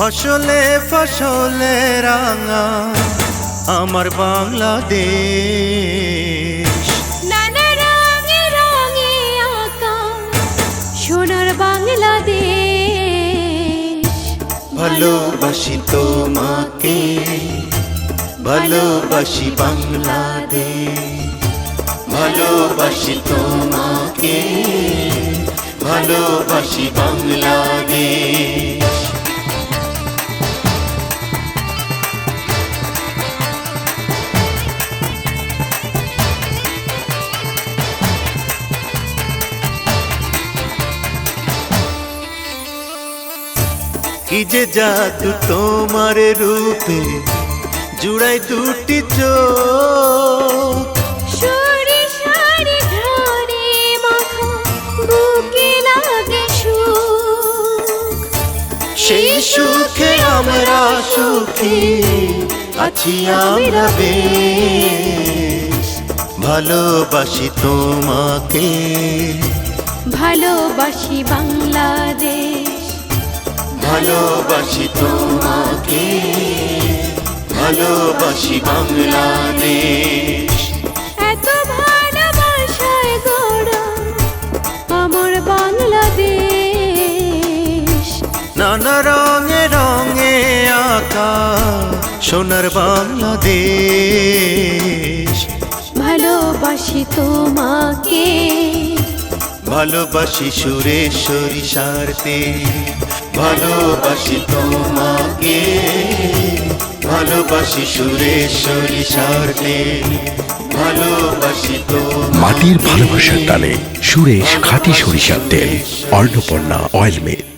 ফসলে ফসলে রাঙা আমার বাংলাদেশ, নানা রঙে রঙে আঁকা সোনার বাংলাদেশ। ভালোবাসি তোমাকে, ভালোবাসি বাংলাদেশ, ভালোবাসি তোমাকে, ভালোবাসি বাংলাদেশ। কি যে জাদু তোমার রূপে, জুড়াই দুটি চোখ, সরিষার ঘ্রাণে মাখা বুকে লাগে সুখ। সেই সুখে আমরা সুখী আছি আমরা বেশ। ভালোবাসি তোমাকে, ভালোবাসি বাংলাদেশ, ভালোবাসি তোমাকে, ভালোবাসি বাংলাদেশ। এত ভালোবাসায় গড়া আমার বাংলাদেশ। নানা রঙে রঙে আঁকা সোনার বাংলাদেশ। ভালোবাসি তোমাকে, ভালোবাসি সুরেশ্বরী সারতে, ভালোবাসি তোমাকে, ভালোবাসি সুরেশ্বরী সারতে, ভালোবাসি তোমাকে। মাটির ভালোবাসার টানে সুরেশ খাঁটি সরিষার তেল, অর্ণপূর্ণা অয়েল মিল।